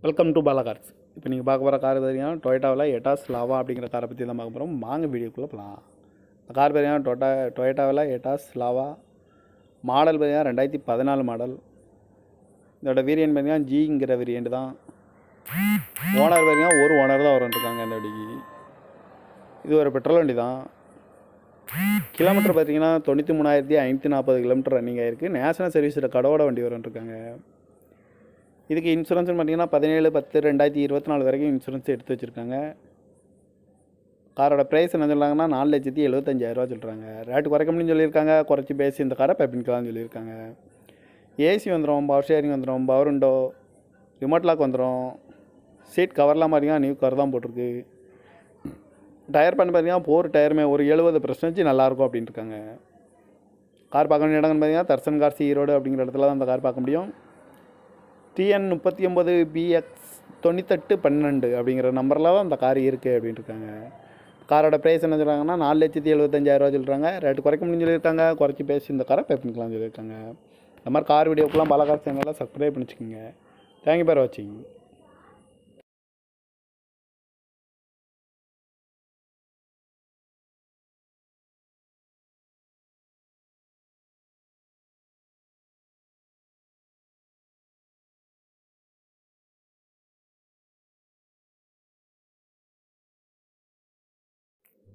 Welcome to Bala cars. இப்போ நீங்கள் பார்க்க போகிற கார் பார்த்தீங்கன்னா டொயோட்டாவில் எட்டாஸ் லாவா அப்படிங்கிற காரை பற்றி தான் பார்க்க போகிறோம். வாங்க வீடியோக்குள்ளே போகலாம். இந்த கார் பார்த்தீங்கன்னா டொயோட்டாவில் எட்டாஸ் லாவா மாடல் பார்த்தீங்கன்னா 2014 மாடல். இதோட வேரியன்ட் பார்த்தீங்கன்னா ஜிங்கிற வேரியண்ட் தான். ஓனர் பார்த்தீங்கன்னா ஒரு ஓனர் தான் இருக்காங்க இந்த வண்டிக்கு. இது ஒரு பெட்ரோல் வண்டி தான். கிலோமீட்டர் பார்த்தீங்கன்னா 93,540 கிலோமீட்டர் ரன்னிங் ஆகிருக்கு. நேஷனல் சர்வீஸில் கடவோட வண்டி இருக்காங்க. இதுக்கு இன்சூரன்ஸ்னு பார்த்தீங்கன்னா 17/10/2024 வரைக்கும் இன்சூரன்ஸ் எடுத்து வச்சுருக்காங்க. காரோட ப்ரைஸ் என்ன சொல்கிறாங்கன்னா 4,75,000 சொல்கிறாங்க. ரேட்டு குறைக்க முடியும்னு சொல்லியிருக்காங்க. குறைச்சி பேசி இந்த காரை பெப்பின்கலாம்னு சொல்லியிருக்காங்க. ஏசி வந்துடும், பவர் ஷேரிங் வந்துடும், பவர் விண்டோ, ரிமோட் லாக் வந்துடும். சீட் கவர்லாம் பார்த்தீங்கன்னா நியூ கவர் தான் போட்டிருக்கு. டயர் பண்ணி பார்த்தீங்கன்னா 4 டயருமே ஒரு 70% நல்லாயிருக்கும் அப்படின்ட்டு இருக்காங்க. கார் பார்க்க வேண்டிய இடங்கள்னு பார்த்தீங்கன்னா தர்சன் கார்ஸ் ஈரோடு அப்படிங்கிற இடத்துல தான் அந்த கார் பார்க்க முடியும். TN 39BX 9812 அப்படிங்கிற நம்பரில் தான் அந்த கார் இருக்குது அப்படின்ட்டு இருக்காங்க. காரோட ப்ரைஸ் என்ன சொல்கிறாங்கன்னா 4,75,000 சொல்கிறாங்க. ரேட்டு குறைக்க முடியும்னு சொல்லியிருக்காங்க. குறைச்சி பேசி இந்த காரை பெப்பின்கலாம்னு சொல்லியிருக்காங்க. இந்த மாதிரி கார் வீடியோக்கெல்லாம் பாலா கார் சேனலில் சப்ஸ்கிரைப் பண்ணிச்சுக்கோங்க. தேங்க்யூ ஃபார் வாட்சிங்.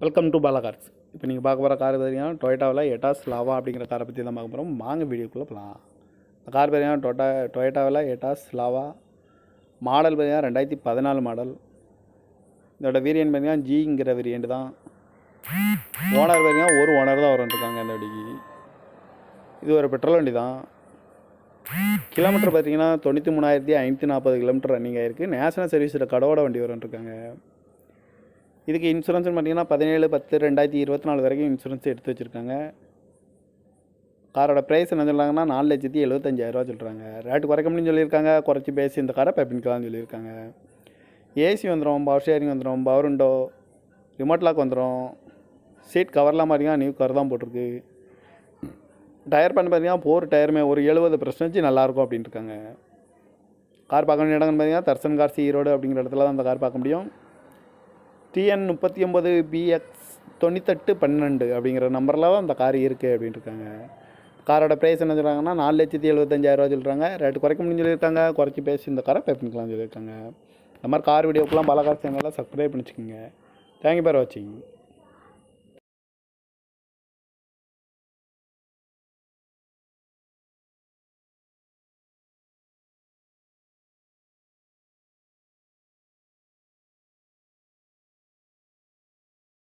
Welcome to Bala cars. இப்போ நீங்கள் பார்க்க போகிற கார் பார்த்தீங்கன்னா டொயோட்டாவில் எட்டாஸ் லாவா அப்படிங்கிற காரை பற்றி தான் பார்க்க போகிறோம். வாங்க வீடியோக்குள்ளே போகலாம். இந்த கார் பார்த்தீங்கன்னா டொயோட்டாவில் எட்டாஸ் லாவா மாடல் பார்த்தீங்கன்னா 2014 மாடல். இதோட வேரியன்ட் பார்த்தீங்கன்னா ஜிங்கிற வேரியண்ட் தான். ஓனர் பார்த்தீங்கன்னா ஒரு ஓனர் தான் இருக்காங்க இந்த வண்டிக்கு. இது ஒரு பெட்ரோல் வண்டி தான். கிலோமீட்டர் பார்த்தீங்கன்னா 93,540 கிலோமீட்டர் ரன்னிங் ஆகிருக்கு. நேஷனல் சர்வீஸில் கடவோட வண்டி இருக்காங்க. இதுக்கு இன்சூரன்ஸ்னு பார்த்தீங்கன்னா 17/10/2024 வரைக்கும் இன்சூரன்ஸ் எடுத்து வச்சுருக்காங்க. காரோட ப்ரைஸ் என்ன சொல்கிறாங்கன்னா 4,75,000 சொல்கிறாங்க. ரேட்டு குறைக்க முடியும்னு சொல்லியிருக்காங்க. குறைச்சி பேசி இந்த காரை பெப்பின்கலாம்னு சொல்லியிருக்காங்க. ஏசி வந்துடும், பவர் ஷேரிங் வந்துடும், பவர் விண்டோ, ரிமோட் லாக் வந்துடும். சீட் கவர்லாம் பார்த்தீங்கன்னா நியூ கவர் தான் போட்டிருக்கு. டயர் பண்ணி பார்த்தீங்கன்னா 4 டயருமே ஒரு 70% நல்லாயிருக்கும் அப்படின்ட்டு இருக்காங்க. கார் பார்க்க வேண்டிய இடங்கள்னு பார்த்தீங்கன்னா தர்சன் கார்ஸ் ஈரோடு அப்படிங்கிற இடத்துல தான் அந்த கார் பார்க்க முடியும். TN 39BX 9812 அப்படிங்கிற நம்பரில் தான் அந்த கார் இருக்குது அப்படின்ட்டு இருக்காங்க. காரோட ப்ரைஸ் என்ன சொல்கிறாங்கன்னா 4,75,000 சொல்கிறாங்க. ரேட்டு குறைக்க முடியும்னு சொல்லியிருக்காங்க. குறைச்சி பேசி இந்த காரை பெப்பின்கலாம்னு சொல்லியிருக்காங்க. இந்த மாதிரி கார் வீடியோக்கெல்லாம் பாலா கார் சேனலில் சப்ஸ்கிரைப் பண்ணிச்சுக்கோங்க. தேங்க்யூ ஃபார் வாட்சிங்.